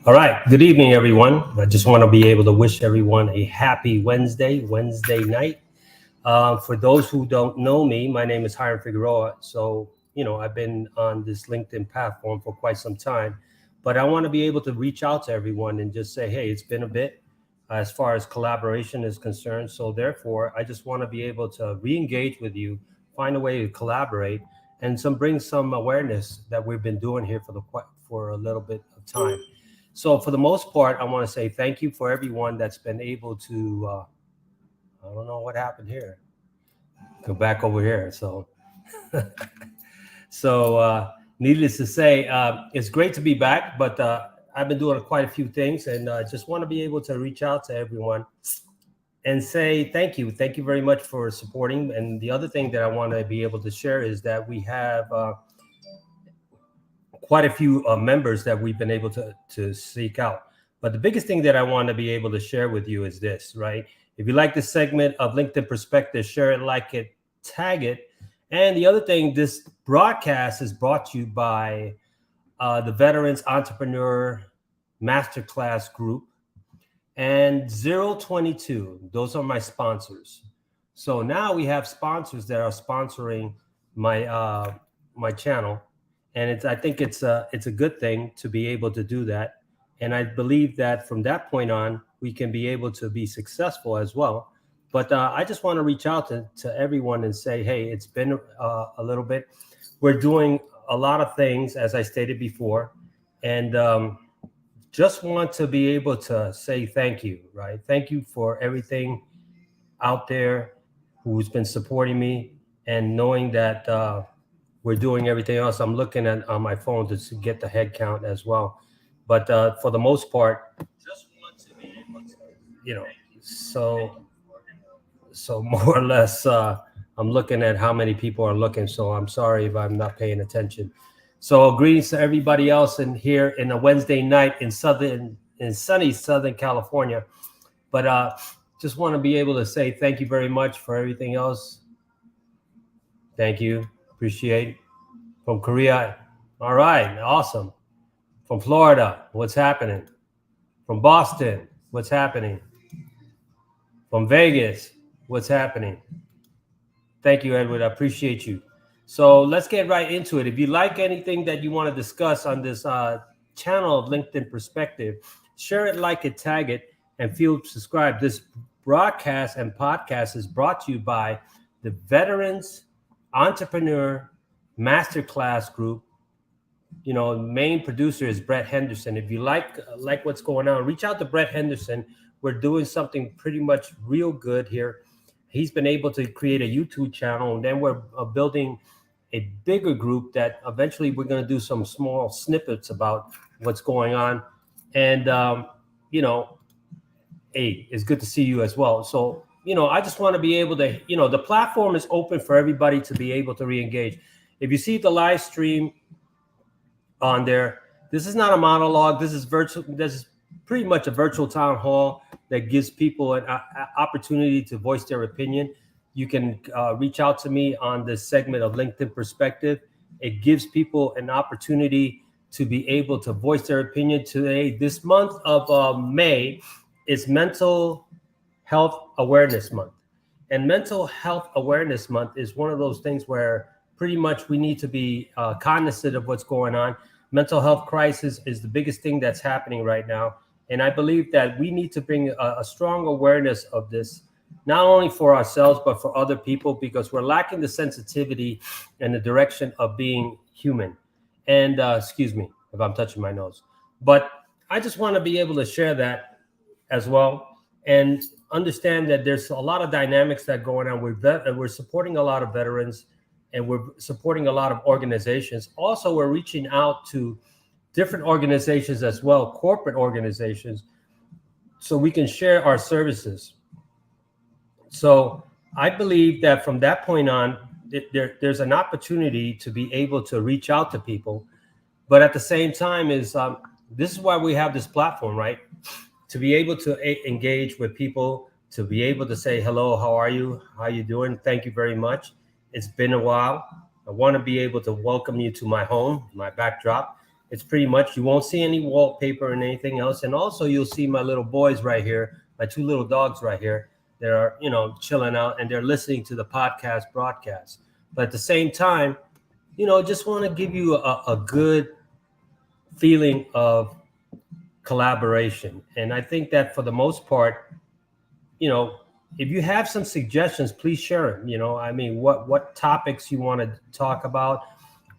All right. Good evening, everyone. I just want to be able to wish everyone a happy Wednesday night. For those who don't know me, my name is Hiram Figueroa. So, I've been on this LinkedIn platform for quite some time, but I want to be able to reach out to everyone and just say, hey, it's been a bit as far as collaboration is concerned. So, therefore, I just want to be able to re engage with you, find a way to collaborate, and bring some awareness that we've been doing here for a little bit of time. So for the most part, I want to say thank you for everyone that's been able to. I don't know what happened here. Go back over here. So needless to say, it's great to be back. But I've been doing quite a few things, and just want to be able to reach out to everyone and say thank you. Thank you very much for supporting. And the other thing that I want to be able to share is that we have quite a few members that we've been able to seek out. But the biggest thing that I want to be able to share with you is this, right? If you like this segment of LinkedIn Perspective, share it, like it, tag it. And the other thing, this broadcast is brought to you by the Veterans Entrepreneur Masterclass Group and 022. Those are my sponsors. So now we have sponsors that are sponsoring my channel, and I think it's a good thing to be able to do that. And I believe that from that point on, we can be able to be successful as well. But I just want to reach out to everyone and say, hey, it's been a little bit. We're doing a lot of things, as I stated before, and just want to be able to say thank you, right? Thank you for everything out there who's been supporting me, and knowing that we're doing everything else. I'm looking at on my phone to get the head count as well. But for the most part, just want to be able to, you know, so so more or less, I'm looking at how many people are looking. So I'm sorry if I'm not paying attention. So greetings to everybody else in here in a Wednesday night in sunny Southern California. But just want to be able to say thank you very much for everything else. Thank you, appreciate. From Korea, all right, awesome. From Florida, what's happening? From Boston, what's happening? From Vegas, what's happening? Thank you, Edward. I appreciate you. So let's get right into it. If you like anything that you want to discuss on this channel of LinkedIn Perspective, share it, like it, tag it, and feel subscribed. This broadcast and podcast is brought to you by the Veterans Entrepreneur Masterclass Group. Main producer is Brett Henderson. If you like what's going on, reach out to Brett Henderson. We're doing something pretty much real good here. He's been able to create a YouTube channel, and then we're building a bigger group that eventually we're going to do some small snippets about what's going on. And hey, it's good to see you as well. So I just want to be able to, the platform is open for everybody to be able to re-engage. If you see the live stream on there, this is not a monologue. This is virtual. This is pretty much a virtual town hall that gives people an opportunity to voice their opinion. You can reach out to me on this segment of LinkedIn Perspective. It gives people an opportunity to be able to voice their opinion. Today, this month of May, is Mental Health Awareness Month. And Mental Health Awareness Month is one of those things where pretty much we need to be cognizant of what's going on. Mental health crisis is the biggest thing that's happening right now. And I believe that we need to bring a strong awareness of this, not only for ourselves, but for other people, because we're lacking the sensitivity and the direction of being human. And excuse me if I'm touching my nose, but I just want to be able to share that as well, and understand that there's a lot of dynamics that going on. We're supporting a lot of veterans, and we're supporting a lot of organizations. Also, we're reaching out to different organizations as well, corporate organizations, so we can share our services. So I believe that from that point on, there's an opportunity to be able to reach out to people. But at the same time, this is why we have this platform, right? To be able to engage with people, to be able to say, hello, how are you? How are you doing? Thank you very much. It's been a while. I want to be able to welcome you to my home, my backdrop. It's pretty much, you won't see any wallpaper and anything else. And also you'll see my little boys right here, my two little dogs right here. They're, chilling out and they're listening to the podcast broadcast. But at the same time, just want to give you a good feeling of collaboration. And I think that for the most part, if you have some suggestions, please share them. I mean, what topics you want to talk about,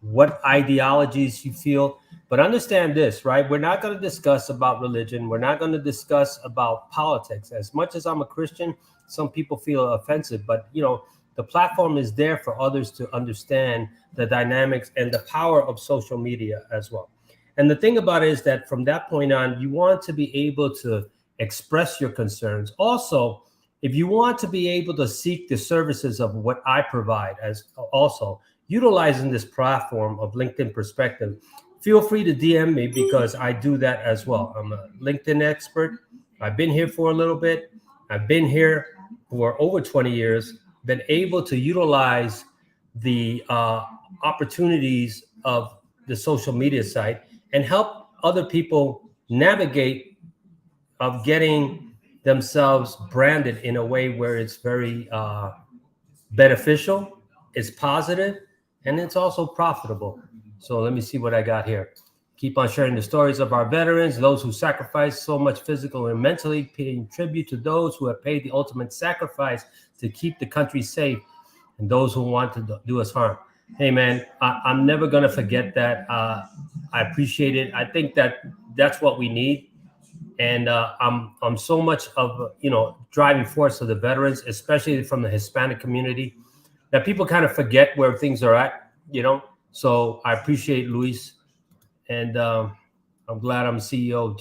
what ideologies you feel. But understand this, right? We're not going to discuss about religion. We're not going to discuss about politics. As much as I'm a Christian, some people feel offensive, but the platform is there for others to understand the dynamics and the power of social media as well. And the thing about it is that from that point on, you want to be able to express your concerns. Also, if you want to be able to seek the services of what I provide, as also utilizing this platform of LinkedIn Perspective, feel free to DM me because I do that as well. I'm a LinkedIn expert. I've been here for a little bit. I've been here for over 20 years, been able to utilize the opportunities of the social media site and help other people navigate of getting themselves branded in a way where it's very beneficial, it's positive, and it's also profitable. So let me see what I got here. Keep on sharing the stories of our veterans, those who sacrificed so much physical and mentally, paying tribute to those who have paid the ultimate sacrifice to keep the country safe, and those who want to do us harm. Hey, man, I'm never going to forget that. I appreciate it. I think that's what we need. And I'm so much of driving force of the veterans, especially from the Hispanic community, that people kind of forget where things are at. So I appreciate Luis, and I'm glad I'm CEO.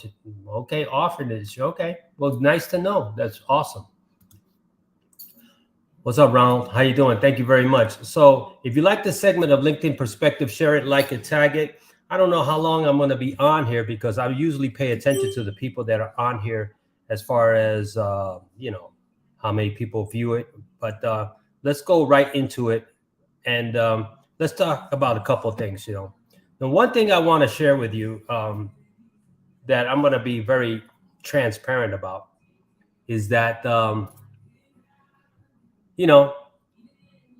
Okay, offering this. Okay, well, nice to know. That's awesome. What's up, Ronald? How you doing? Thank you very much. So if you like this segment of LinkedIn Perspective, share it, like it, tag it. I don't know how long I'm going to be on here because I usually pay attention to the people that are on here as far as, how many people view it. But let's go right into it. And let's talk about a couple of things, The one thing I want to share with you that I'm going to be very transparent about is that,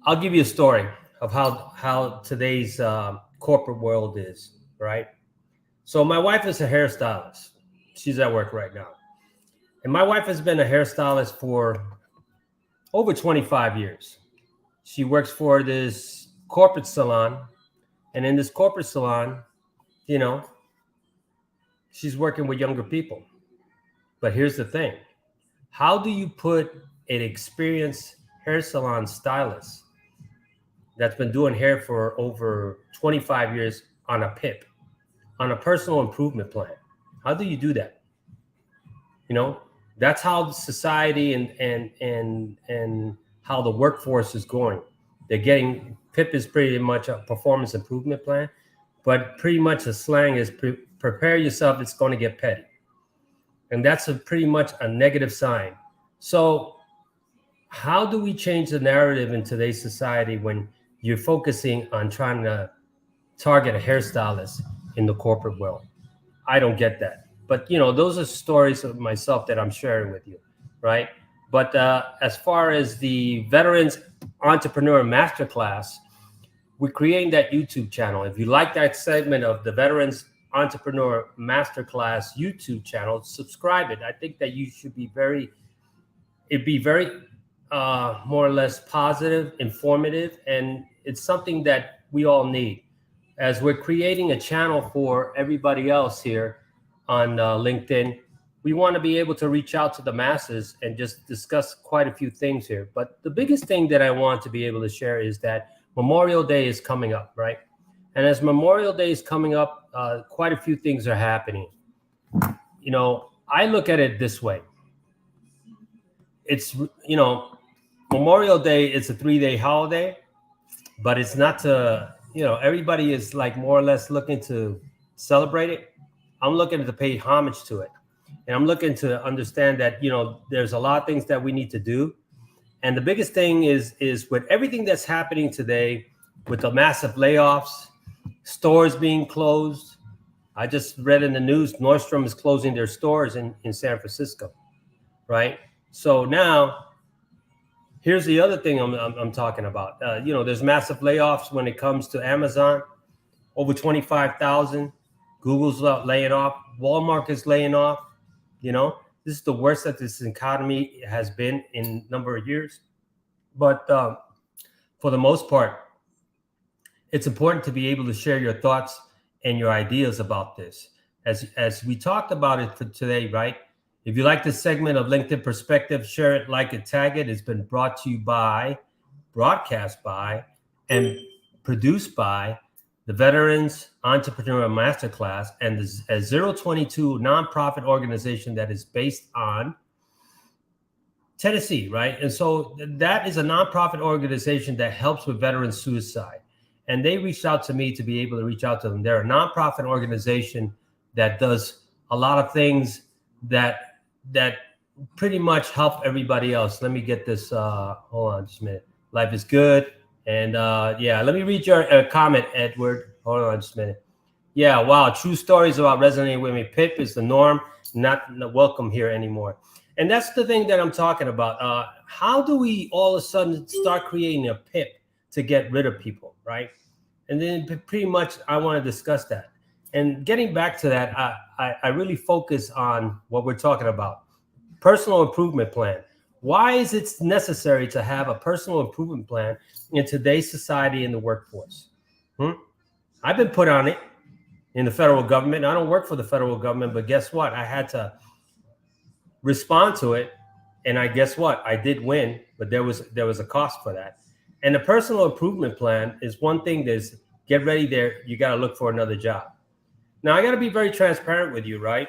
I'll give you a story of how today's corporate world is, right? So my wife is a hairstylist. She's at work right now. And my wife has been a hairstylist for over 25 years. She works for this corporate salon. And in this corporate salon, she's working with younger people. But here's the thing. How do you put an experienced hair salon stylist that's been doing hair for over 25 years on a PIP, on a personal improvement plan? How do you do that? That's how society and how the workforce is going. They're getting PIP is pretty much a performance improvement plan, but pretty much the slang is prepare yourself, it's going to get petty. And that's pretty much a negative sign. So how do we change the narrative in today's society when you're focusing on trying to target a hairstylist in the corporate world? I don't get that. But, those are stories of myself that I'm sharing with you, right? But as far as the Veterans Entrepreneur Masterclass, we're creating that YouTube channel. If you like that segment of the Veterans Entrepreneur Masterclass YouTube channel, subscribe it. I think that you should be it'd be very more or less positive, informative, and it's something that we all need. As we're creating a channel for everybody else here on LinkedIn, we want to be able to reach out to the masses and just discuss quite a few things here. But the biggest thing that I want to be able to share is that Memorial Day is coming up, right? And as Memorial Day is coming up, quite a few things are happening. I look at it this way. It's, Memorial Day is a 3-day holiday, but it's not to, everybody is like more or less looking to celebrate it. I'm looking to pay homage to it. And I'm looking to understand that, there's a lot of things that we need to do. And the biggest thing is with everything that's happening today, with the massive layoffs, stores being closed, I just read in the news Nordstrom is closing their stores in San Francisco, right? So now here's the other thing I'm talking about. There's massive layoffs when it comes to Amazon, over 25,000. Google's laying off. Walmart is laying off. This is the worst that this economy has been in a number of years. But for the most part, it's important to be able to share your thoughts and your ideas about this. As we talked about it today, right? If you like this segment of LinkedIn Perspective, share it, like it, tag it. It's been brought to you by, broadcast by, and produced by the Veterans Entrepreneur Masterclass and the 022 nonprofit organization that is based on Tennessee, right? And so that is a nonprofit organization that helps with veteran suicide. And they reached out to me to be able to reach out to them. They're a nonprofit organization that does a lot of things that pretty much help everybody else. Let me get this. Hold on just a minute. Life is good. And let me read your comment, Edward. Hold on just a minute. Yeah, wow. True stories about resonating with me. PIP is the norm, not welcome here anymore. And that's the thing that I'm talking about. How do we all of a sudden start creating a PIP to get rid of people, right? And then pretty much I want to discuss that. And getting back to that, I really focus on what we're talking about. Personal improvement plan. Why is it necessary to have a personal improvement plan in today's society in the workforce? I've been put on it in the federal government. I don't work for the federal government, but guess what? I had to respond to it. And guess what? I did win, but there was a cost for that. And the personal improvement plan is one thing that's get ready there. You got to look for another job. Now, I got to be very transparent with you, right?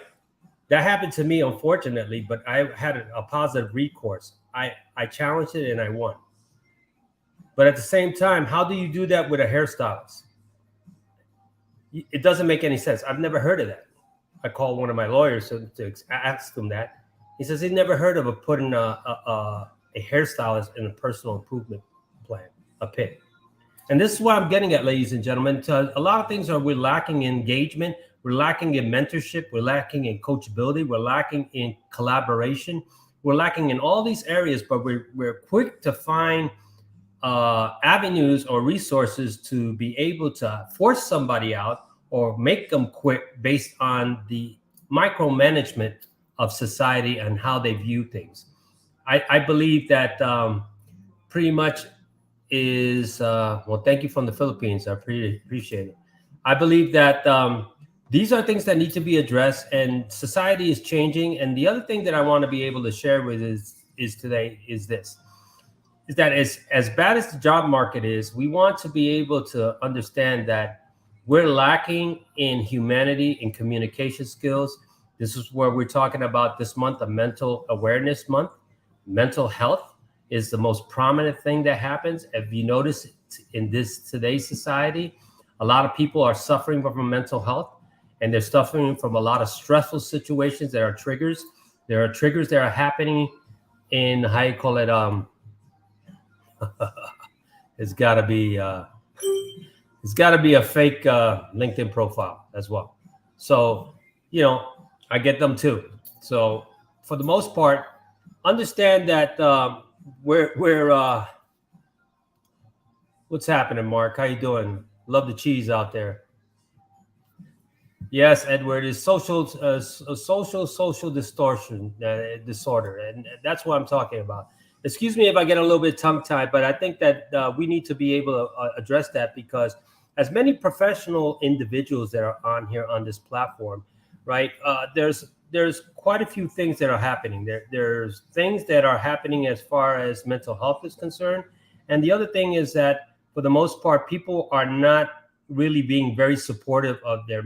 That happened to me, unfortunately, but I had a positive recourse. I challenged it and I won. But at the same time, how do you do that with a hairstylist? It doesn't make any sense. I've never heard of that. I called one of my lawyers to ask him that. He says he'd never heard of putting a hairstylist in a personal improvement plan, a PIP. And this is what I'm getting at, ladies and gentlemen. A lot of things we're lacking in engagement. We're lacking in mentorship. We're lacking in coachability. We're lacking in collaboration. We're lacking in all these areas, but we're quick to find avenues or resources to be able to force somebody out or make them quit based on the micromanagement of society and how they view things. I believe that pretty much is, thank you from the Philippines. I appreciate it. I believe that these are things that need to be addressed, and society is changing. And the other thing that I want to be able to share with is today is this. Is that as bad as the job market is, we want to be able to understand that we're lacking in humanity and communication skills. This is where we're talking about this month, a mental awareness month. Mental health is the most prominent thing that happens. If you notice in today's society, a lot of people are suffering from mental health, and they're suffering from a lot of stressful situations that are triggers. There are triggers that are happening in, how you call it, it's got to be a fake LinkedIn profile as well. So, I get them too. So for the most part, understand that we're what's happening, Mark? How you doing? Love the cheese out there. Yes, Edward, is social distortion disorder, and that's what I'm talking about. Excuse me if I get a little bit tongue-tied, but I think that we need to be able to address that, because as many professional individuals that are on here on this platform, right? There's quite a few things that are happening. There's things that are happening as far as mental health is concerned, and the other thing is that for the most part, people are not really being very supportive of their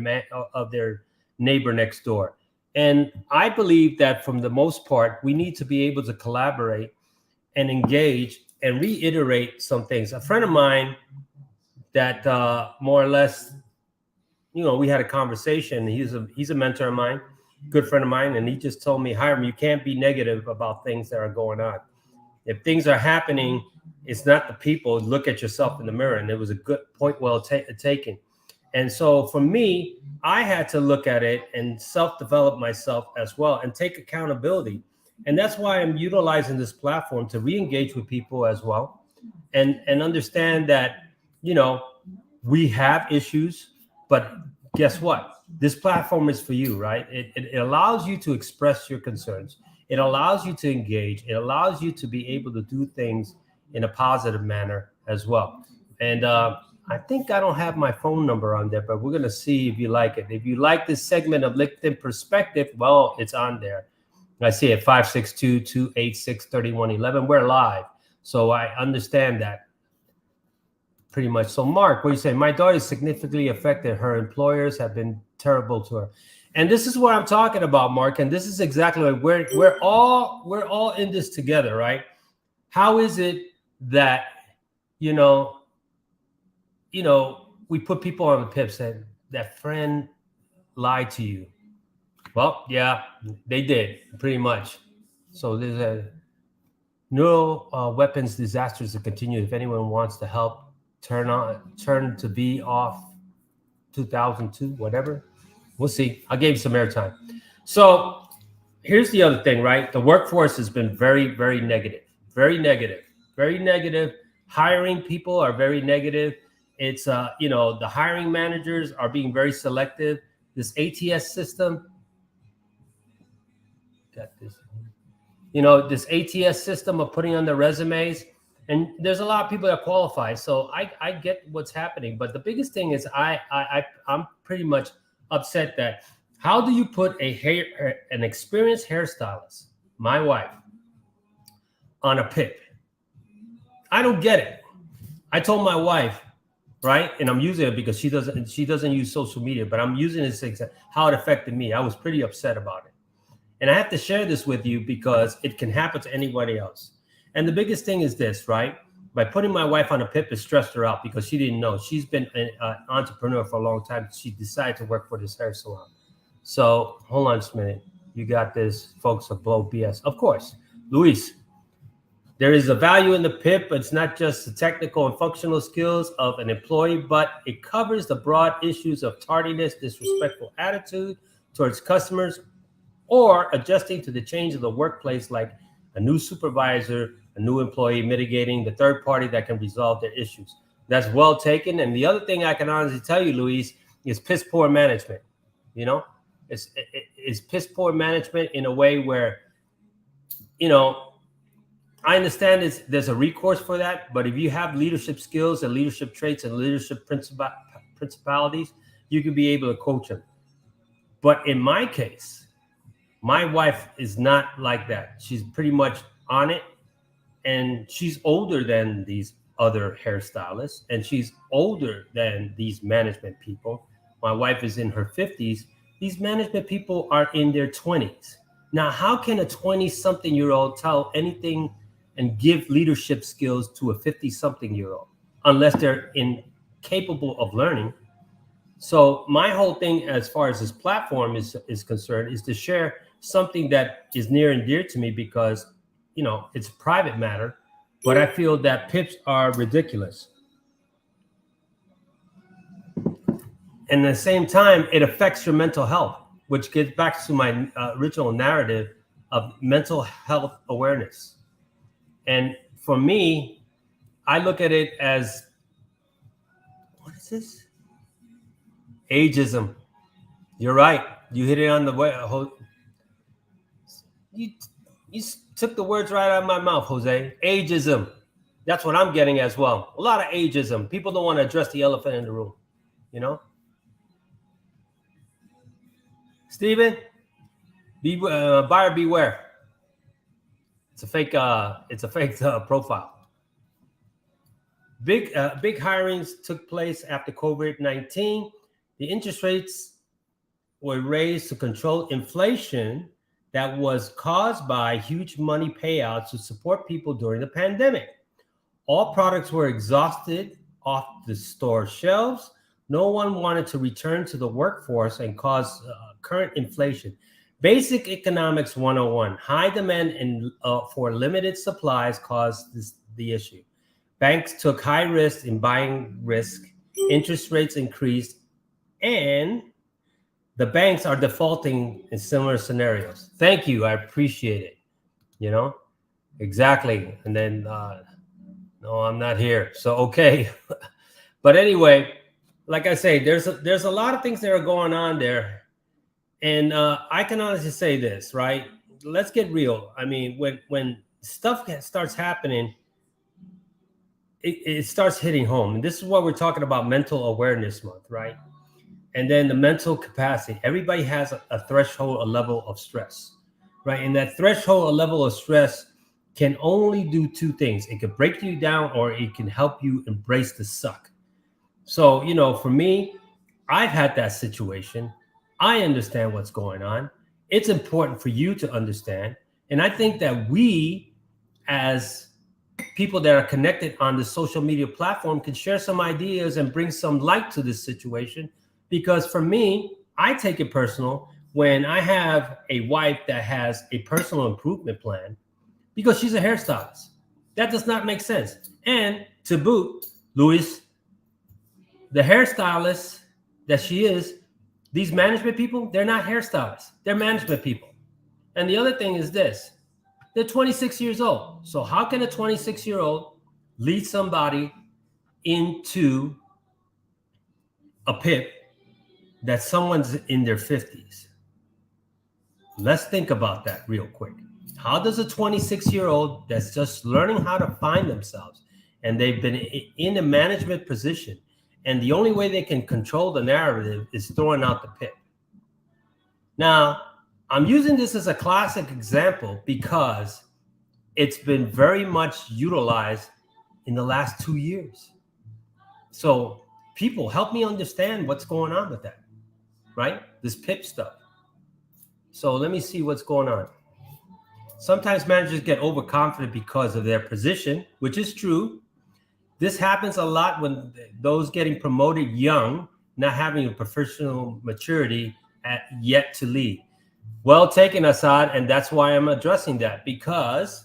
neighbor next door. And I believe that from the most part, we need to be able to collaborate and engage and reiterate some things. A friend of mine that more or less, we had a conversation. He's a mentor of mine, good friend of mine, and he just told me, Hiram, you can't be negative about things that are going on. If things are happening, it's not the people. Look at yourself in the mirror. And it was a good point, well taken. And so for me, I had to look at it and self-develop myself as well and take accountability. And that's why I'm utilizing this platform to re-engage with people as well, and understand that, you know, we have issues, but guess what? This platform is for you, right? It allows you to express your concerns. It allows you to engage. It allows you to be able to do things in a positive manner as well. And I think I don't have my phone number on there, but we're going to see if you like it. If you like this segment of LinkedIn Perspective, well, it's on there. I see it 562-286-3111. We're live. So I understand that pretty much. So Mark, what do you say? My daughter is significantly affected. Her employers have been terrible to her. And this is what I'm talking about, Mark. And this is exactly like we're all in this together, right? How is it that, you know, we put people on the pips that friend lied to you? Well, yeah, they did pretty much. So there's a neural weapons disasters to continue. If anyone wants to help, turn to be off 2002, whatever. We'll see. I gave you some airtime. So here's the other thing, right? The workforce has been very, very negative, very negative, very negative. Hiring people are very negative. It's, the hiring managers are being very selective. This ATS system, got this, this ATS system of putting on the resumes, and there's a lot of people that qualify. So I get what's happening, but the biggest thing is I'm pretty much upset that how do you put an experienced hairstylist, my wife, on a PIP? I don't get it. I told my wife, right, and I'm using it because she doesn't use social media, but I'm using this how it affected me. I was pretty upset about it. And I have to share this with you because it can happen to anybody else. And the biggest thing is this, right? By putting my wife on a PIP, it stressed her out because she didn't know. She's been an entrepreneur for a long time. She decided to work for this hair salon. So hold on just a minute. You got this, folks, of blow BS. Of course. Luis, there is a value in the PIP. It's not just the technical and functional skills of an employee, but it covers the broad issues of tardiness, disrespectful attitude towards customers, or adjusting to the change of the workplace, like a new supervisor, a new employee, mitigating the third party that can resolve their issues. That's well taken. And the other thing I can honestly tell you, Luis, is piss poor management. It's piss poor management in a way where, I understand there's a recourse for that, but if you have leadership skills and leadership traits and leadership principalities, you can be able to coach them. But in my case, my wife is not like that. She's pretty much on it, and she's older than these other hairstylists, and she's older than these management people. My wife is in her 50s. These management people are in their 20s. Now, how can a 20-something-year-old tell anything and give leadership skills to a 50-something-year-old unless they're incapable of learning? So my whole thing, as far as this platform is concerned, is to share something that is near and dear to me because, it's a private matter, but I feel that PIPs are ridiculous. And at the same time, it affects your mental health, which gets back to my original narrative of mental health awareness. And for me, I look at it as, what is this? Ageism. You're right. You hit it on the way. You took the words right out of my mouth, Jose. Ageism. That's what I'm getting as well. A lot of ageism. People don't want to address the elephant in the room, Stephen, buyer beware. It's a fake profile. Big hirings took place after COVID-19. The interest rates were raised to control inflation that was caused by huge money payouts to support people during the pandemic. All products were exhausted off the store shelves. No one wanted to return to the workforce and cause current inflation. Basic Economics 101. High demand for limited supplies caused the issue. Banks took high risk in buying risk. Interest rates increased. and the banks are defaulting in similar scenarios. Thank you. I appreciate it. You know, exactly. And then, no, I'm not here. So, okay. But anyway, like I say, there's a lot of things that are going on there. And I can honestly say this, right? Let's get real. I mean, when stuff starts happening, it starts hitting home. And this is what we're talking about, Mental Awareness Month, right? And then the mental capacity. Everybody has a threshold, a level of stress, right? And that threshold, a level of stress can only do two things. It can break you down or it can help you embrace the suck. So, for me, I've had that situation. I understand what's going on. It's important for you to understand. And I think that we, as people that are connected on the social media platform, can share some ideas and bring some light to this situation. Because for me, I take it personal when I have a wife that has a personal improvement plan because she's a hairstylist. That does not make sense. And to boot, Luis, the hairstylist that she is, these management people, they're not hairstylists. They're management people. And the other thing is this. They're 26 years old. So how can a 26-year-old lead somebody into a pit that someone's in their 50s? Let's think about that real quick. How does a 26-year-old that's just learning how to find themselves and they've been in a management position, and the only way they can control the narrative is throwing out the pit? Now, I'm using this as a classic example because it's been very much utilized in the last 2 years. So people, help me understand what's going on with that, right? This PIP stuff. So let me see what's going on. Sometimes managers get overconfident because of their position, which is true. This happens a lot when those getting promoted young, not having a professional maturity yet to lead. Well taken, Assad, and that's why I'm addressing that, because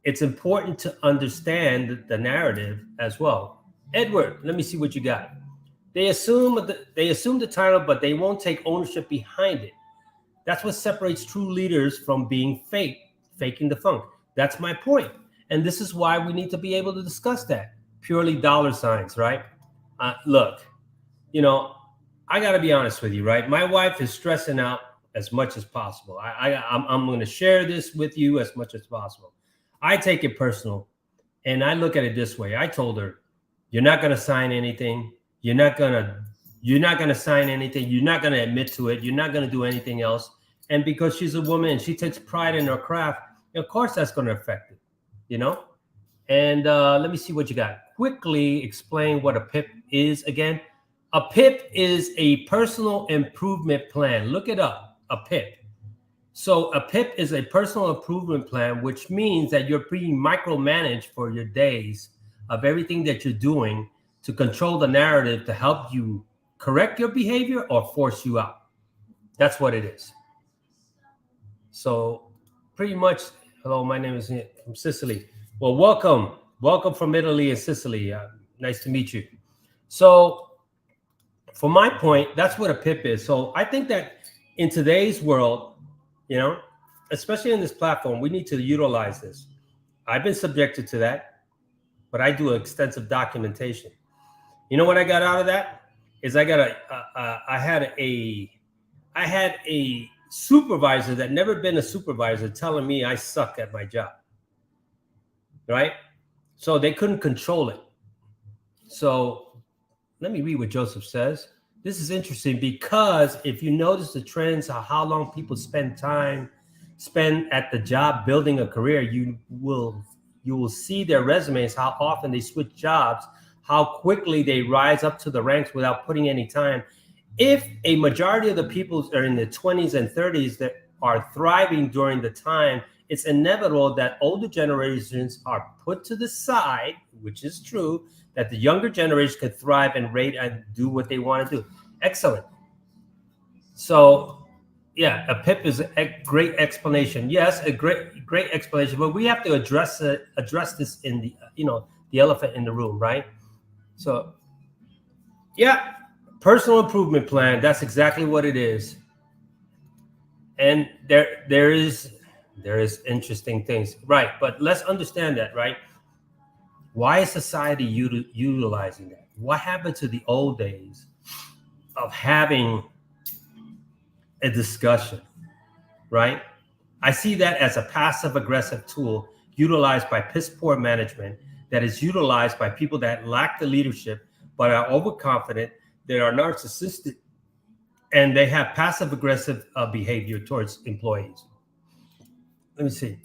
it's important to understand the narrative as well. Edward, let me see what you got. They assume the title, but they won't take ownership behind it. That's what separates true leaders from being faking the funk. That's my point. And this is why we need to be able to discuss that. Purely dollar signs, right? Look, I got to be honest with you, right? My wife is stressing out as much as possible. I'm going to share this with you as much as possible. I take it personal, and I look at it this way. I told her, you're not going to sign anything. You're not going to sign anything. You're not going to admit to it. You're not going to do anything else. And because she's a woman and she takes pride in her craft, of course that's going to affect it, And let me see what you got. Quickly explain what a PIP is again. A PIP is a personal improvement plan. Look it up, a PIP. So a PIP is a personal improvement plan, which means that you're being micromanaged for your days of everything that you're doing to control the narrative to help you correct your behavior or force you out. That's what it is. So pretty much, hello, my name is from Sicily. Well, welcome from Italy and Sicily. Nice to meet you. So for my point, that's what a PIP is. So I think that in today's world, especially in this platform, we need to utilize this. I've been subjected to that, but I do extensive documentation. You know what I got out of that? Is I had a supervisor that never been a supervisor telling me I suck at my job, right? So they couldn't control it. So let me read what Joseph says. This is interesting because if you notice the trends of how long people spend at the job building a career, you will see their resumes, how often they switch jobs, how quickly they rise up to the ranks without putting any time. If a majority of the people are in their 20s and 30s that are thriving during the time, it's inevitable that older generations are put to the side, which is true, that the younger generation could thrive and rate and do what they want to do. Excellent. So, yeah, a PIP is a great explanation. Yes, a great explanation, but we have to address this in the elephant in the room, right? So, yeah. Personal improvement plan. That's exactly what it is. And there is interesting things, right? But let's understand that, right? Why is society utilizing that? What happened to the old days of having a discussion, right? I see that as a passive aggressive tool utilized by piss poor management that is utilized by people that lack the leadership but are overconfident, that are narcissistic, and they have passive aggressive behavior towards employees. Let me see.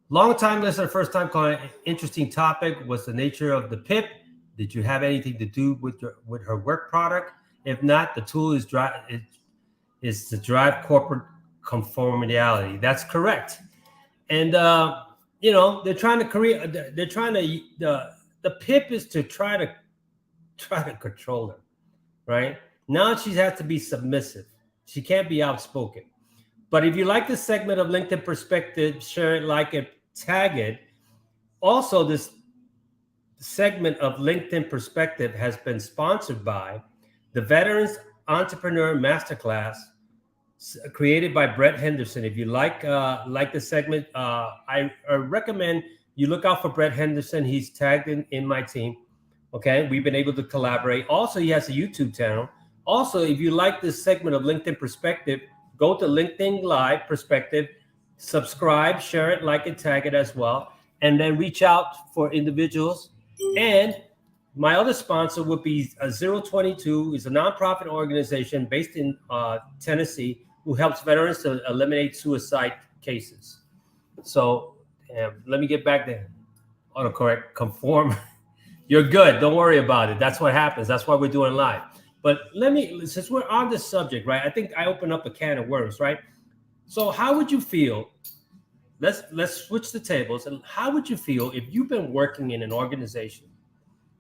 Long time listener, first time calling. Interesting topic. What's the nature of the PIP? Did you have anything to do with her work product? If not, the tool is to drive corporate conformity. That's correct. And they're trying to create. They're trying to the PIP is to try to control her. Right now, she has to be submissive. She can't be outspoken. But if you like this segment of LinkedIn Perspective, share it, like it, tag it. Also, this segment of LinkedIn Perspective has been sponsored by the Veterans Entrepreneur Masterclass created by Brett Henderson. If you like the segment, I recommend you look out for Brett Henderson. He's tagged in my team. Okay, we've been able to collaborate. Also, he has a YouTube channel. Also, if you like this segment of LinkedIn Perspective, go to LinkedIn Live Perspective, subscribe, share it, like it, tag it as well, and then reach out for individuals. And my other sponsor would be 022, is a nonprofit organization based in Tennessee who helps veterans to eliminate suicide cases. So let me get back there. Autocorrect, conform. You're good. Don't worry about it. That's what happens. That's why we're doing live. But since we're on this subject, right? I think I opened up a can of worms, right? So how would you feel? Let's switch the tables. And how would you feel if you've been working in an organization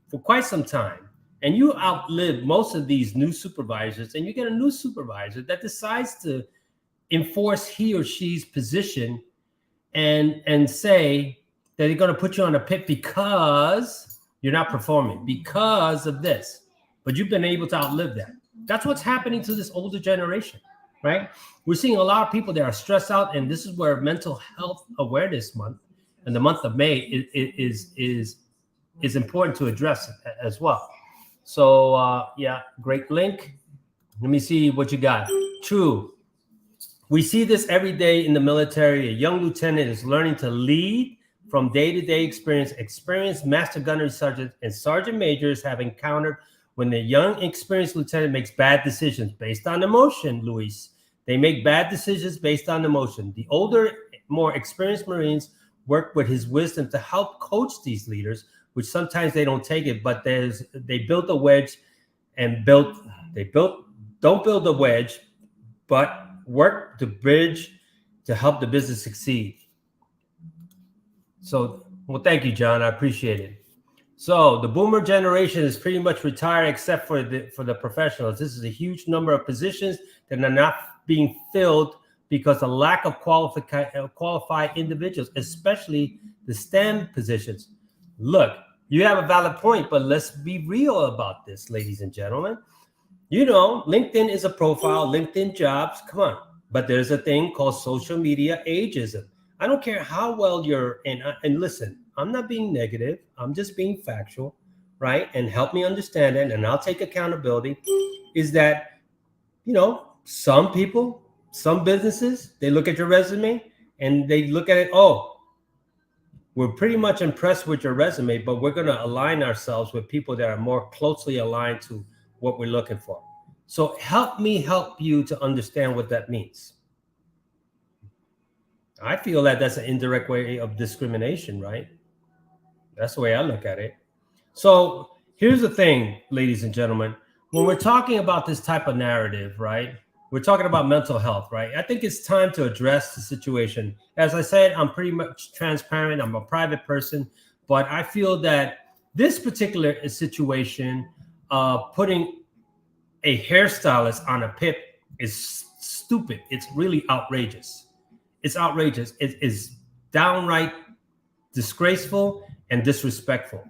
for quite some time and you outlive most of these new supervisors, and you get a new supervisor that decides to enforce he or she's position and say that they're going to put you on a PIP because you're not performing, because of this, but you've been able to outlive that. That's what's happening to this older generation, right? We're seeing a lot of people that are stressed out, and this is where Mental Health Awareness Month and the month of May is important to address as well. So great link. Let me see what you got. True. We see this every day in the military. A young lieutenant is learning to lead from day-to-day experience. Experienced master gunnery sergeants and sergeant majors have encountered when the young experienced lieutenant makes bad decisions based on emotion, Luis. They make bad decisions based on emotion. The older, more experienced Marines work with his wisdom to help coach these leaders, which sometimes they don't take it, but they built a wedge and don't build a wedge, but work to bridge to help the business succeed. So, well, thank you, John. I appreciate it. So the boomer generation is pretty much retired except for the professionals. This is a huge number of positions that are not being filled because of lack of qualified individuals, especially the STEM positions. Look, you have a valid point, but let's be real about this, ladies and gentlemen. You know, LinkedIn is a profile, LinkedIn jobs, come on. But there's a thing called social media ageism. I don't care how well you're in, and listen, I'm not being negative. I'm just being factual, right? And help me understand it, and I'll take accountability, is that, you know, some people, some businesses, they look at your resume and they look at it, oh, we're pretty much impressed with your resume, but we're going to align ourselves with people that are more closely aligned to what we're looking for. So help me help you to understand what that means. I feel that that's an indirect way of discrimination, right? That's the way I look at it. So here's the thing, ladies and gentlemen, when we're talking about this type of narrative, right? We're talking about mental health, right? I think it's time to address the situation. As I said, I'm pretty much transparent. I'm a private person, but I feel that this particular situation, putting a hairstylist on a PIP is stupid. It's really outrageous. It's outrageous. It is downright disgraceful and disrespectful.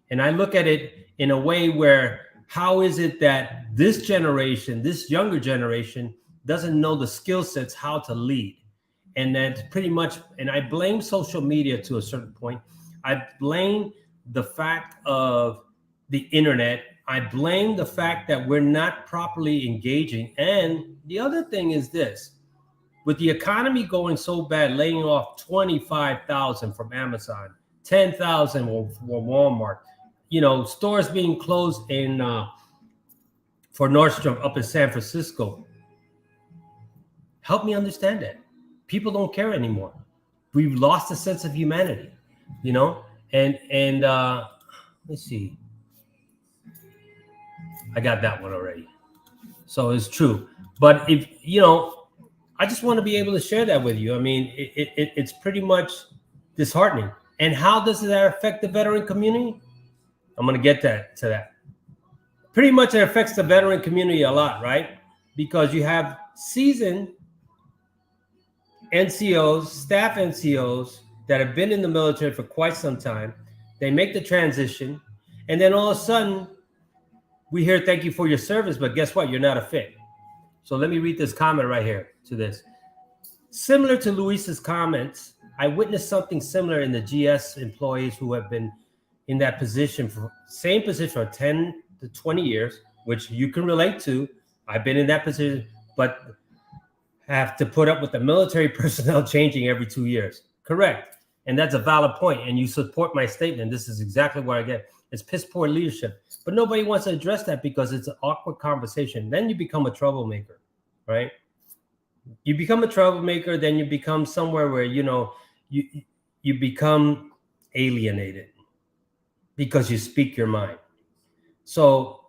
And I look at it in a way where how is it that this generation, this younger generation, doesn't know the skill sets how to lead? And that's pretty much, and I blame social media to a certain point. I blame the fact of the internet. I blame the fact that we're not properly engaging. And the other thing is this: with the economy going so bad, laying off 25,000 from Amazon, 10,000 from Walmart, stores being closed in for Nordstrom up in San Francisco. Help me understand that. People don't care anymore. We've lost a sense of humanity, and let's see. I got that one already. So it's true. But if I just want to be able to share that with you. I mean, it's pretty much disheartening. And how does that affect the veteran community? I'm going to get to that. Pretty much it affects the veteran community a lot, right? Because you have seasoned NCOs, staff NCOs that have been in the military for quite some time. They make the transition, and then all of a sudden, we hear thank you for your service, but guess what? You're not a fit. So let me read this comment right here to this. Similar to Luis's comments, I witnessed something similar in the GS employees who have been in that position same position for 10 to 20 years, which you can relate to. I've been in that position, but have to put up with the military personnel changing every 2 years. Correct. And that's a valid point. And you support my statement. This is exactly what I get. It's piss poor leadership. But nobody wants to address that because it's an awkward conversation. Then you become a troublemaker, right? You become a troublemaker, then you become somewhere where, you become alienated because you speak your mind. So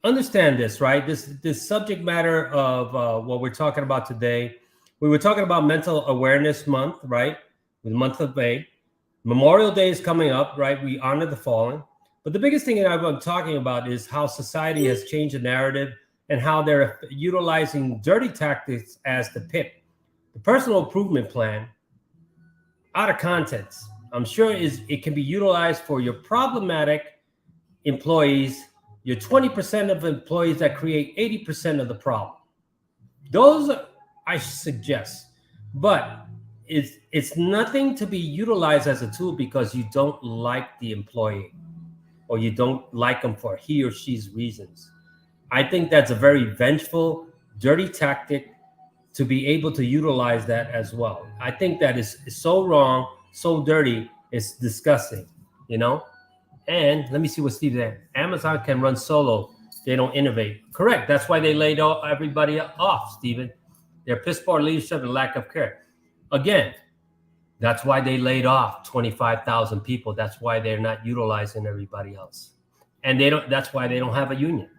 understand this, right? This subject matter of what we're talking about today. We were talking about Mental Awareness Month, right? The month of May. Memorial Day is coming up, right? We honor the fallen. But the biggest thing that I'm talking about is how society has changed the narrative and how they're utilizing dirty tactics as the PIP, the personal improvement plan, out of context. I'm sure it can be utilized for your problematic employees, your 20% of employees that create 80% of the problem. Those I suggest, but it's nothing to be utilized as a tool because you don't like the employee or you don't like them for he or she's reasons. I think that's a very vengeful, dirty tactic to be able to utilize that as well. I think that is so wrong, so dirty, it's disgusting, And let me see what Steve said. Amazon can run solo. They don't innovate. Correct. That's why they laid everybody off, Stephen. Their piss poor leadership and lack of care. Again, that's why they laid off 25,000 people. That's why they're not utilizing everybody else. And that's why they don't have a union.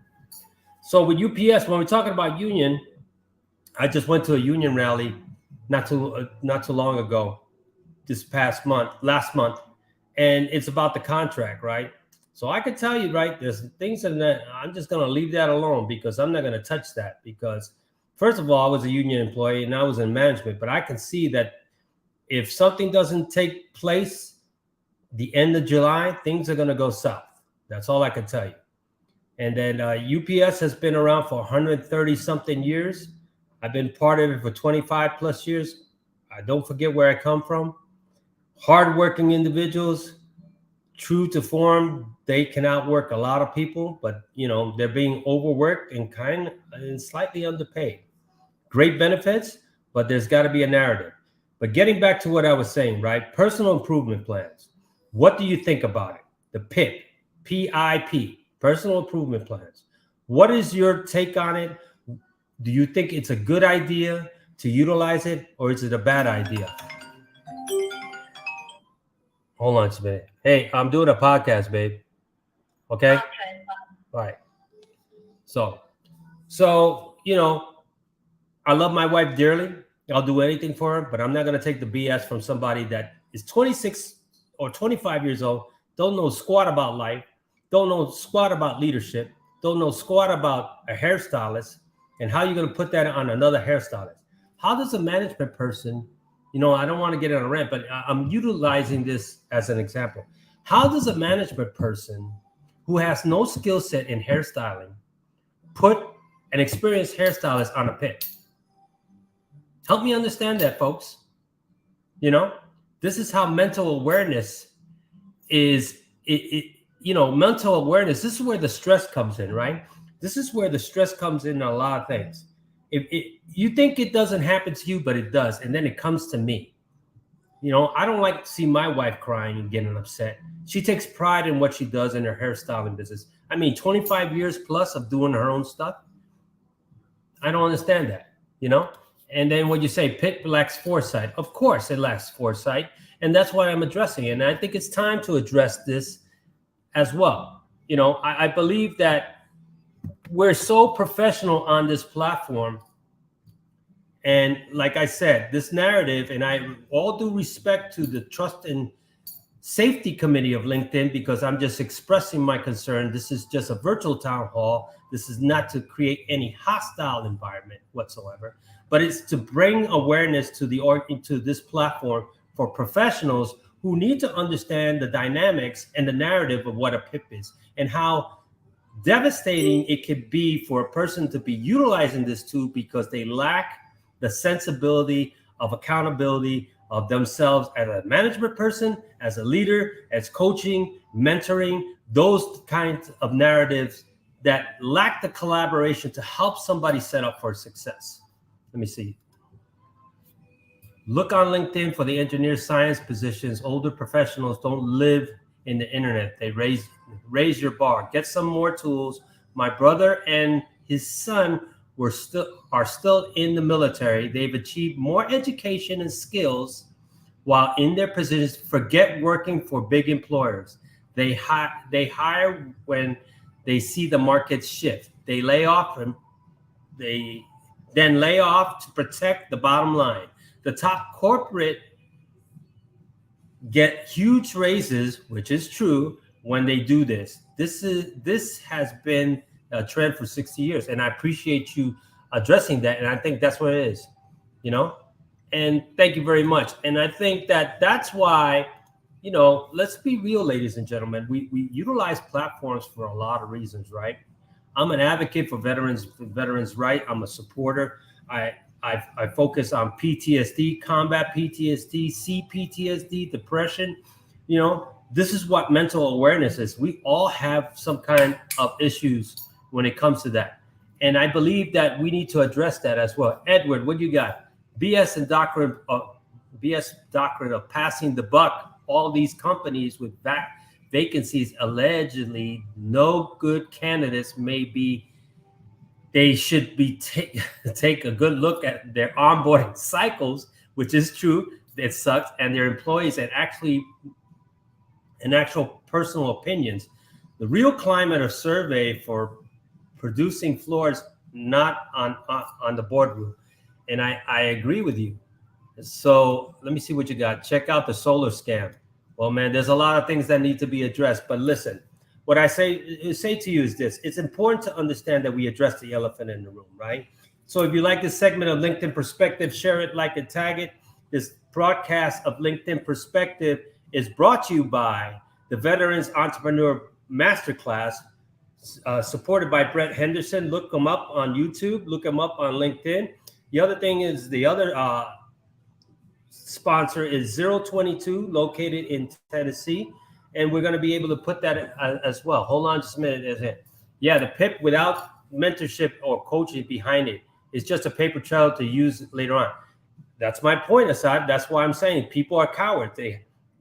So with UPS, when we're talking about union, I just went to a union rally not too long ago, last month, and it's about the contract, right? So I could tell you, right, there's things in that I'm just going to leave that alone because I'm not going to touch that because, first of all, I was a union employee and I was in management, but I can see that if something doesn't take place the end of July, things are going to go south. That's all I can tell you. And then UPS has been around for 130 something years. I've been part of it for 25 plus years. I don't forget where I come from. Hardworking individuals, true to form, they can outwork a lot of people, but they're being overworked and slightly underpaid. Great benefits, but there's got to be a narrative. But getting back to what I was saying, right? Personal improvement plans. What do you think about it? The PIP, PIP, personal improvement plans. What is your take on it? Do you think it's a good idea to utilize it, or is it a bad idea? Hold on a minute. Hey, I'm doing a podcast, babe. Okay? All right. So, I love my wife dearly. I'll do anything for her, but I'm not going to take the BS from somebody that is 26 or 25 years old, don't know squat about life, don't know squat about leadership, don't know squat about a hairstylist, and how you're going to put that on another hairstylist. How does a management person, I don't want to get on a rant, but I'm utilizing this as an example. How does a management person who has no skill set in hairstyling put an experienced hairstylist on a pit? Help me understand that, folks. This is how mental awareness is. Mental awareness, this is where the stress comes in, right? This is where the stress comes in a lot of things. If you think it doesn't happen to you, but it does, and then it comes to me. I don't like to see my wife crying and getting upset. She takes pride in what she does in her hairstyling business. 25 years plus of doing her own stuff. I don't understand that, And then when you say Pitt lacks foresight, of course it lacks foresight. And that's why I'm addressing it. And I think it's time to address this as well. I believe that we're so professional on this platform. And like I said, this narrative, and I all due respect to the Trust and Safety Committee of LinkedIn, because I'm just expressing my concern. This is just a virtual town hall. This is not to create any hostile environment whatsoever, but it's to bring awareness to this platform for professionals who need to understand the dynamics and the narrative of what a PIP is and how devastating it could be for a person to be utilizing this tool because they lack the sensibility of accountability of themselves as a management person, as a leader, as coaching, mentoring, those kinds of narratives that lack the collaboration to help somebody set up for success. Let me see. Look on LinkedIn for the engineer science positions. Older professionals don't live in the internet. They raise your bar. Get some more tools. My brother and his son are still in the military. They've achieved more education and skills while in their positions. Forget working for big employers. They hire when they see the market shift. They lay off and they then lay off to protect the bottom line. The top corporate get huge raises, which is true, when they do this. This has been a trend for 60 years, and I appreciate you addressing that. And I think that's what it is, And thank you very much. And I think that's why, let's be real, ladies and gentlemen. We utilize platforms for a lot of reasons, right? I'm an advocate for veterans' right. I'm a supporter. I focus on PTSD, combat PTSD, CPTSD, depression. This is what mental awareness is. We all have some kind of issues when it comes to that. And I believe that we need to address that as well. Edward, what you got? BS doctrine of passing the buck. All these companies with vacancies, allegedly no good candidates they should be take a good look at their onboarding cycles, which is true. It sucks. And their employees and actual personal opinions. The real climate of survey for producing floors, not on the boardroom. And I agree with you. So let me see what you got. Check out the solar scam. Well, man, there's a lot of things that need to be addressed. But listen, what I say to you is this. It's important to understand that we address the elephant in the room, right? So if you like this segment of LinkedIn Perspective, share it, like it, tag it. This broadcast of LinkedIn Perspective is brought to you by the Veterans Entrepreneur Masterclass, supported by Brett Henderson. Look him up on YouTube. Look him up on LinkedIn. The other thing is the other sponsor is 022, located in Tennessee. And we're going to be able to put that as well. Hold on just a minute. Yeah, the PIP without mentorship or coaching behind it is just a paper trail to use later on. That's my point, Asad. That's why I'm saying people are cowards.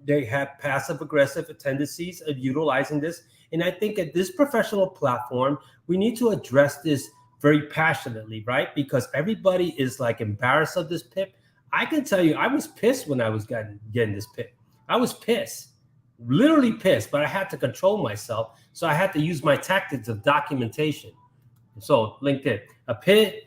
They have passive-aggressive tendencies of utilizing this. And I think at this professional platform, we need to address this very passionately, right? Because everybody is like embarrassed of this PIP. I can tell you, I was pissed when I was getting this PIP. I was pissed. Literally pissed, but I had to control myself. So I had to use my tactics of documentation. So LinkedIn, a PIP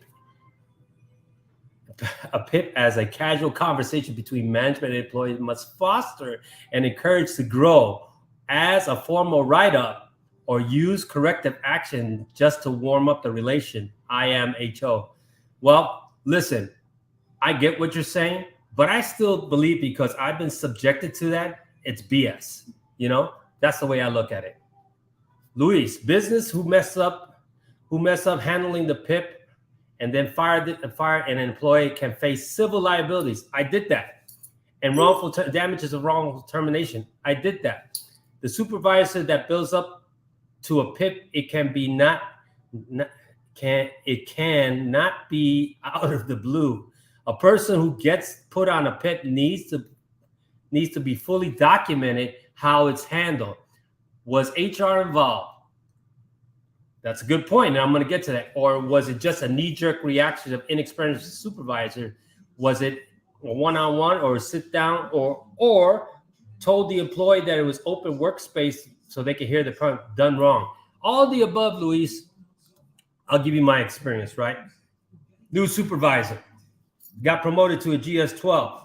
as a casual conversation between management and employees must foster and encourage to grow as a formal write-up or use corrective action just to warm up the relation. I am HO. Well, listen, I get what you're saying, but I still believe, because I've been subjected to that, it's BS. That's the way I look at it. Luis, business who mess up handling the PIP and then fire an employee can face civil liabilities. I did that. And wrongful damages of wrongful termination. I did that. The supervisor that builds up to a PIP, it cannot be out of the blue. A person who gets put on a PIP needs to be fully documented how it's handled. Was HR involved? That's a good point, and I'm going to get to that. Or was it just a knee-jerk reaction of inexperienced supervisor? Was it a one-on-one or a sit-down, or told the employee that it was open workspace so they could hear the product done wrong? All the above, Luis. I'll give you my experience, right? New supervisor, got promoted to a GS-12,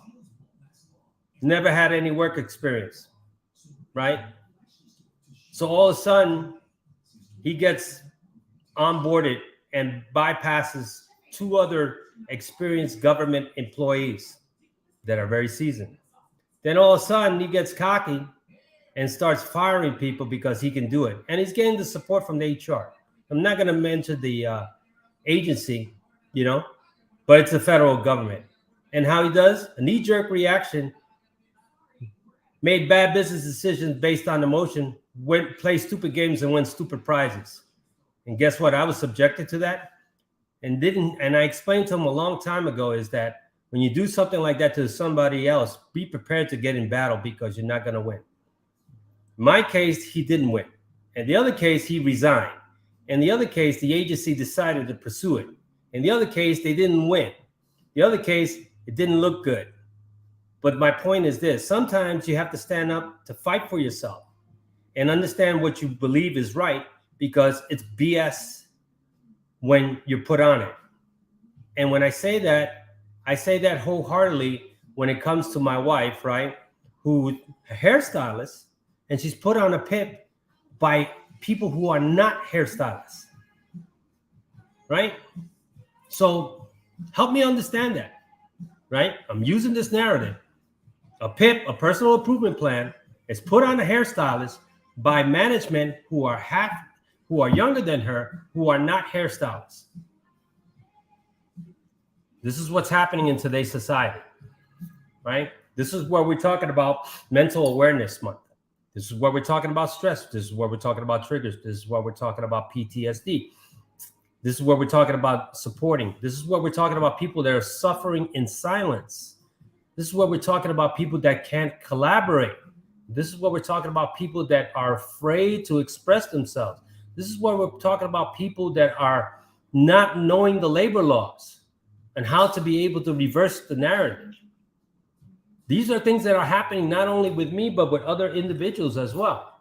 never had any work experience, right? So all of a sudden, he gets onboarded and bypasses 2 other experienced government employees that are very seasoned. Then all of a sudden, he gets cocky and starts firing people because he can do it. And he's getting the support from the HR. I'm not going to mention the agency, but it's the federal government. And how he does? A knee-jerk reaction, made bad business decisions based on emotion, play stupid games and win stupid prizes. And guess what? I was subjected to that and I explained to him a long time ago is that when you do something like that to somebody else, be prepared to get in battle because you're not going to win. In my case, he didn't win. In the other case, he resigned. In the other case, the agency decided to pursue it. In the other case, they didn't win. The other case, it didn't look good. But my point is this: sometimes you have to stand up to fight for yourself and understand what you believe is right, because it's BS when you're put on it. And when I say that wholeheartedly when it comes to my wife, right, who's a hairstylist, and she's put on a PIP by people who are not hairstylists, right? So help me understand that, right? I'm using this narrative. A PIP, a personal improvement plan, is put on a hairstylist by management who are younger than her, who are not hairstylists. This is what's happening in today's society, right? This is where we're talking about Mental Awareness Month. This is where we're talking about stress. This is where we're talking about triggers. This is where we're talking about PTSD. This is where we're talking about supporting. This is where we're talking about people that are suffering in silence. This is where we're talking about people that can't collaborate. This is what we're talking about, people that are afraid to express themselves. This is where we're talking about people that are not knowing the labor laws and how to be able to reverse the narrative. These are things that are happening not only with me, but with other individuals as well.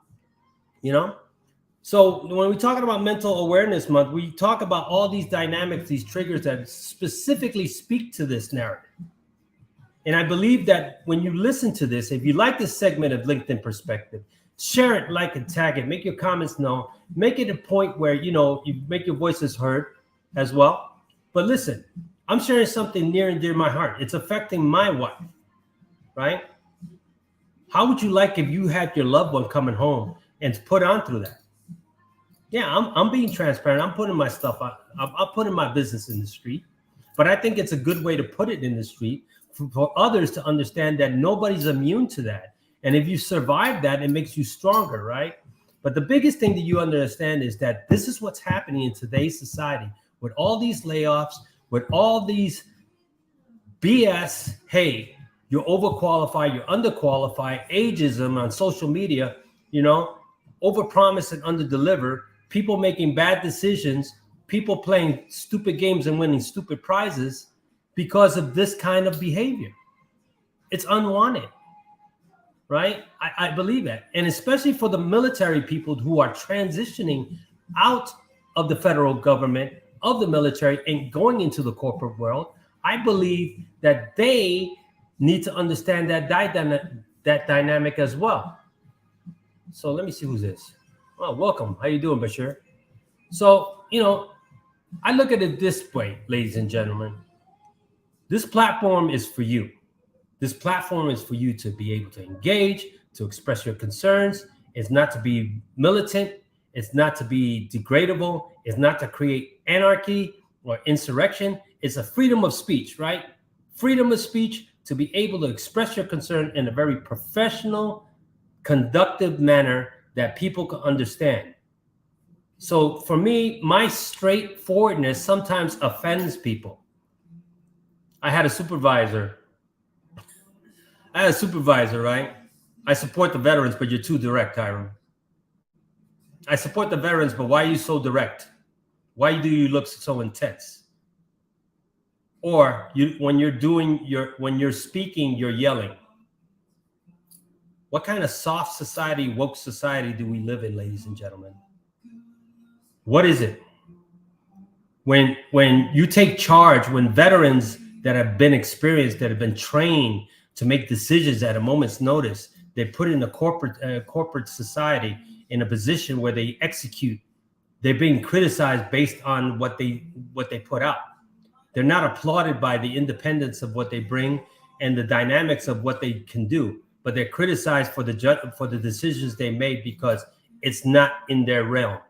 So when we're talking about Mental Awareness Month, we talk about all these dynamics, these triggers that specifically speak to this narrative. And I believe that when you listen to this, if you like this segment of LinkedIn Perspective, share it, like it, tag it, make your comments known, make it a point where, you make your voices heard as well. But listen, I'm sharing something near and dear to my heart. It's affecting my wife, right? How would you like if you had your loved one coming home and put on through that? Yeah, I'm being transparent. I'm putting my stuff out. I'm putting my business in the street. But I think it's a good way to put it in the street for others to understand that nobody's immune to that. And if you survive that, it makes you stronger, right? But the biggest thing that you understand is that this is what's happening in today's society with all these layoffs, with all these BS, hey, you're overqualified, you're underqualified, ageism on social media, overpromise and underdeliver, people making bad decisions, people playing stupid games and winning stupid prizes because of this kind of behavior. It's unwanted, right? I believe that. And especially for the military people who are transitioning out of the federal government, of the military, and going into the corporate world, I believe that they need to understand that dynamic as well. So let me see who's this. Oh, welcome. How you doing, Bashir? So, I look at it this way, ladies and gentlemen. This platform is for you. This platform is for you to be able to engage, to express your concerns. It's not to be militant. It's not to be degradable. It's not to create anarchy or insurrection. It's a freedom of speech, right? Freedom of speech to be able to express your concern in a very professional, conductive manner that people can understand. So for me, my straightforwardness sometimes offends people. I had a supervisor, right? I support the veterans, but you're too direct, Tyron. I support the veterans, but why are you so direct? Why do you look so intense? Or when you're speaking, you're yelling. What kind of soft society, woke society do we live in, ladies and gentlemen? What is it? When you take charge, when veterans that have been experienced, that have been trained to make decisions at a moment's notice, they put in a corporate society in a position where they execute. They're being criticized based on what they put out. They're not applauded by the independence of what they bring and the dynamics of what they can do, but they're criticized for the decisions they made because it's not in their realm.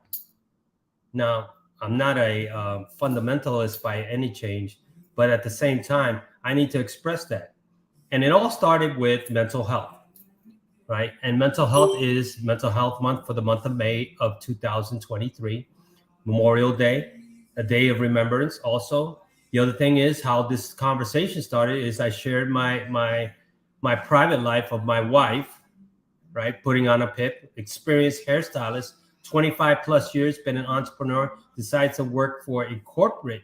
Now, I'm not a fundamentalist by any change, but at the same time, I need to express that. And it all started with mental health, right? And mental health is Mental Health Month for the month of May of 2023, Memorial Day, a day of remembrance also. The other thing is how this conversation started is I shared my private life of my wife, right? Putting on a PIP, experienced hairstylist, 25 plus years, been an entrepreneur, decides to work for a corporate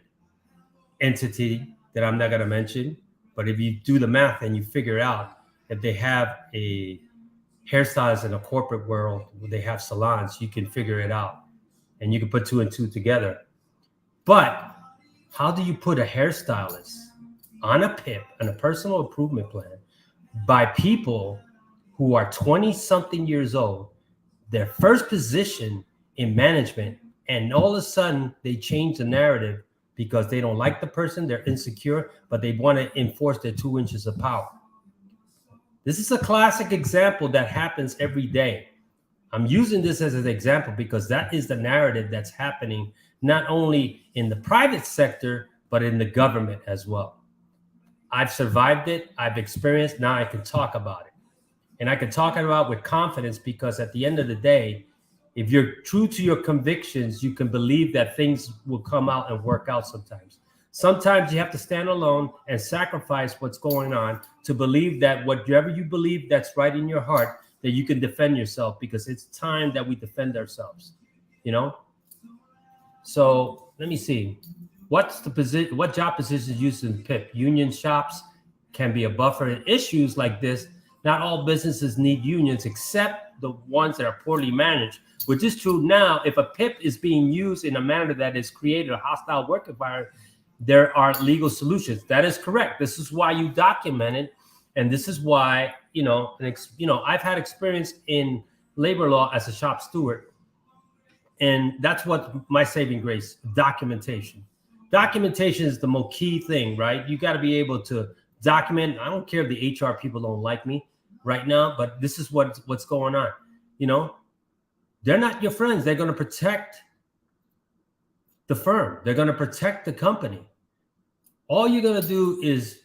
entity that I'm not going to mention. But if you do the math and you figure out that they have a hairstylist in a corporate world, where they have salons, you can figure it out and you can put two and two together. But how do you put a hairstylist on a PIP, on a personal improvement plan, by people who are 20 something years old, their first position in management, and all of a sudden they change the narrative because they don't like the person, they're insecure, but they want to enforce their 2 inches of power. This is a classic example that happens every day. I'm using this as an example because that is the narrative that's happening not only in the private sector, but in the government as well. I've survived it. I've experienced. Now I can talk about it. And I can talk about it with confidence because at the end of the day, if you're true to your convictions, you can believe that things will come out and work out sometimes. Sometimes you have to stand alone and sacrifice what's going on to believe that whatever you believe that's right in your heart, that you can defend yourself, because it's time that we defend ourselves, you know? So let me see. What's the position? What job positions used in PIP? Union shops can be a buffer in issues like this. Not all businesses need unions except the ones that are poorly managed, which is true now. If a PIP is being used in a manner that has created a hostile work environment, there are legal solutions. That is correct. This is why you document it. And this is why, I've had experience in labor law as a shop steward. And that's what my saving grace, documentation. Documentation is the most key thing, right? You got to be able to document. I don't care if the HR people don't like me right now, but this is what's going on. They're not your friends. They're going to protect the firm. They're going to protect the company. All you're going to do is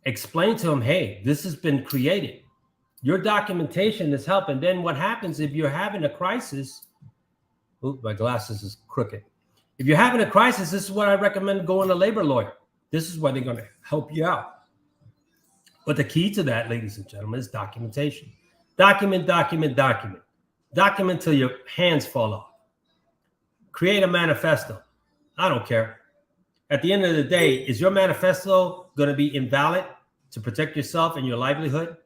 explain to them, hey, this has been created. Your documentation is helping. Then what happens if you're having a crisis? Ooh, my glasses is crooked. If you're having a crisis, this is what I recommend going to labor lawyer. This is where they're going to help you out. But the key to that, ladies and gentlemen, is documentation. Document, document, document. Document till your hands fall off. Create a manifesto. I don't care. At the end of the day, is your manifesto going to be invalid to protect yourself and your livelihood?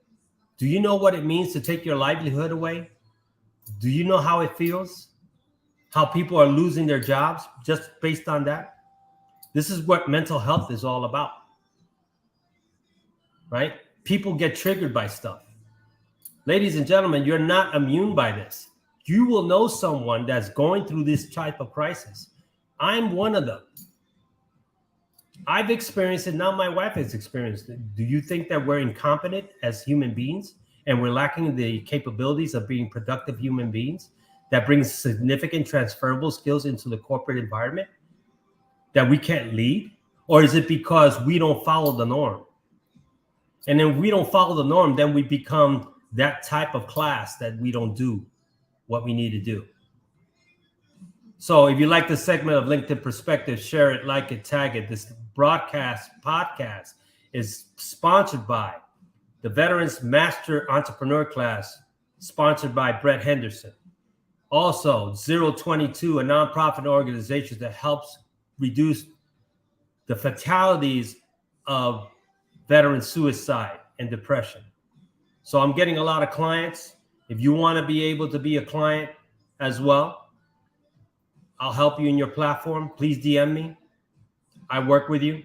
Do you know what it means to take your livelihood away? Do you know how it feels? How people are losing their jobs just based on that? This is what mental health is all about, right? People get triggered by stuff. Ladies and gentlemen, you're not immune by this. You will know someone that's going through this type of crisis. I'm one of them. I've experienced it. Now my wife has experienced it. Do you think that we're incompetent as human beings and we're lacking the capabilities of being productive human beings? that brings significant transferable skills into the corporate environment that we can't lead? Or is it because we don't follow the norm? And then we don't follow the norm, then we become that type of class that we don't do what we need to do. So if you like this segment of LinkedIn Perspective, share it, like it, tag it. This podcast is sponsored by the Veterans Master Entrepreneur Class, sponsored by Brett Henderson. Also, 022, a nonprofit organization that helps reduce the fatalities of veteran suicide and depression. So I'm getting a lot of clients. If you want to be able to be a client as well, I'll help you in your platform. Please DM me. I work with you.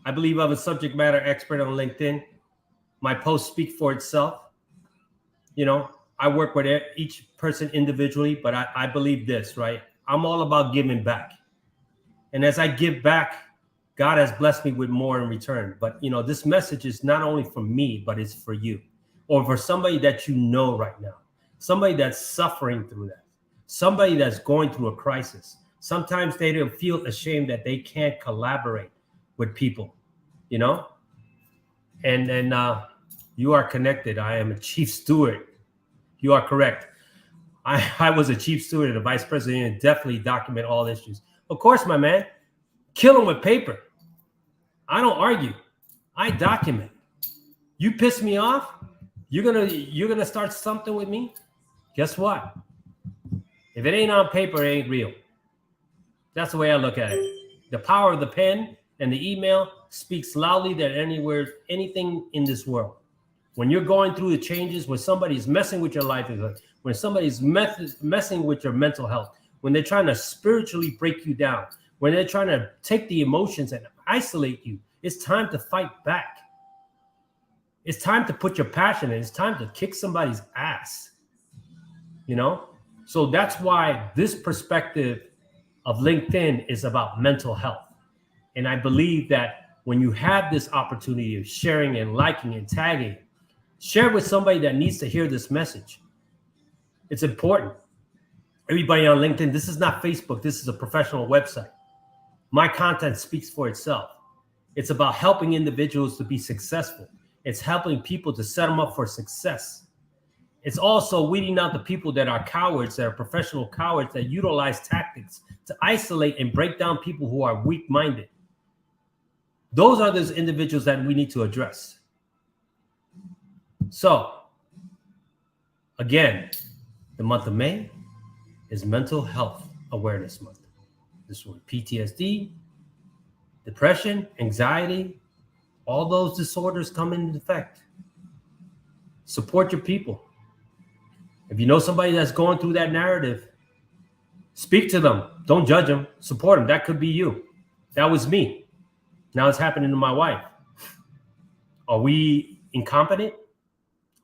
I believe I'm a subject matter expert on LinkedIn. My posts speak for itself. You know, I work with each person individually, but I believe this, right? I'm all about giving back. And as I give back, God has blessed me with more in return. But, you know, this message is not only for me, but it's for you or for somebody that you know right now, somebody that's suffering through that, somebody that's going through a crisis. Sometimes they don't feel ashamed that they can't collaborate with people, you know? And you are connected. I am a chief steward. You are correct. I was a chief steward and a vice president and definitely document all issues. Of course, my man, kill them with paper. I don't argue. I document. You piss me off, you're gonna start something with me. Guess what? If it ain't on paper, it ain't real. That's the way I look at it. The power of the pen and the email speaks loudly than anything in this world. When you're going through the changes, when somebody's messing with your livelihood, when somebody's messing with your mental health, when they're trying to spiritually break you down, when they're trying to take the emotions and isolate you, it's time to fight back. It's time to put your passion in. It's time to kick somebody's ass, you know? So that's why this perspective of LinkedIn is about mental health. And I believe that when you have this opportunity of sharing and liking and tagging, share with somebody that needs to hear this message. It's important. Everybody on LinkedIn, this is not Facebook. This is a professional website. My content speaks for itself. It's about helping individuals to be successful. It's helping people to set them up for success. It's also weeding out the people that are cowards, that are professional cowards, that utilize tactics to isolate and break down people who are weak-minded. Those are those individuals that we need to address. So, again, the month of May is Mental Health Awareness Month. This one, PTSD, depression, anxiety, all those disorders come into effect. Support your people. If you know somebody that's going through that narrative, speak to them. Don't judge them. Support them. That could be you. That was me. Now it's happening to my wife. Are we incompetent?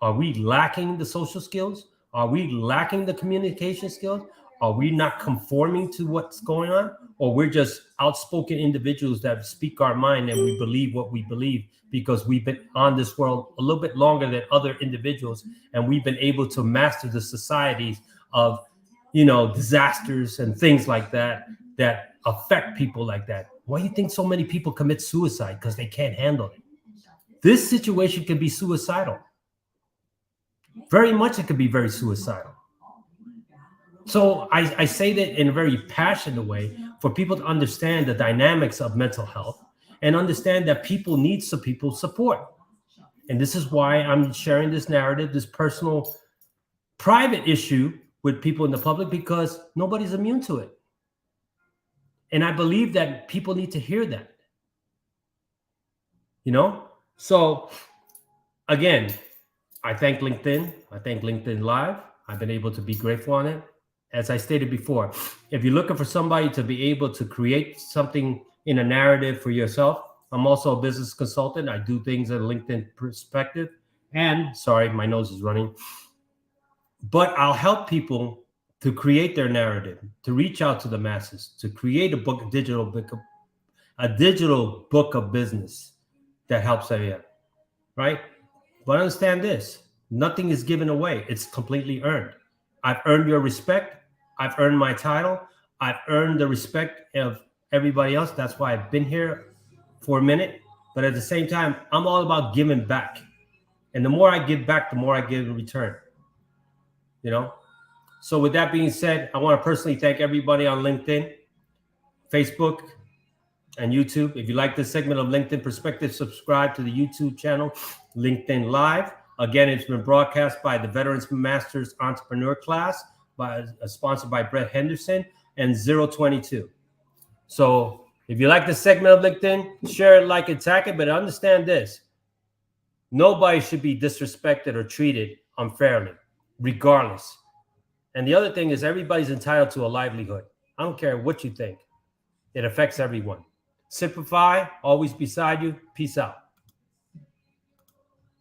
Are we lacking the social skills? Are we lacking the communication skills? Are we not conforming to what's going on? Or we're just outspoken individuals that speak our mind and we believe what we believe because we've been on this world a little bit longer than other individuals and we've been able to master the societies of, you know, disasters and things like that that affect people like that. Why do you think so many people commit suicide? Because they can't handle it. This situation can be suicidal. Very much it could be very suicidal. So I say that in a very passionate way for people to understand the dynamics of mental health and understand that people need some people support. And this is why I'm sharing this narrative, this personal, private issue with people in the public, because nobody's immune to it. And I believe that people need to hear that. You know? So again, I thank LinkedIn. I thank LinkedIn Live. I've been able to be grateful on it. As I stated before, if you're looking for somebody to be able to create something in a narrative for yourself, I'm also a business consultant. I do things in LinkedIn Perspective. And sorry, my nose is running. But I'll help people to create their narrative, to reach out to the masses, to create a digital book of business that helps everyone, right? But understand this, nothing is given away. It's completely earned. I've earned your respect. I've earned my title. I've earned the respect of everybody else. That's why I've been here for a minute. But at the same time, I'm all about giving back. And the more I give back, the more I give in return. You know? So with that being said, I want to personally thank everybody on LinkedIn, Facebook, and YouTube. If you like this segment of LinkedIn Perspective, subscribe to the YouTube channel, LinkedIn Live. Again, it's been broadcast by the Veterans Masters Entrepreneur Class, sponsored by Brett Henderson and 022. So if you like this segment of LinkedIn, share it, like it, tag it, but understand this. Nobody should be disrespected or treated unfairly, regardless. And the other thing is everybody's entitled to a livelihood. I don't care what you think. It affects everyone. Simplify, always beside you. Peace out.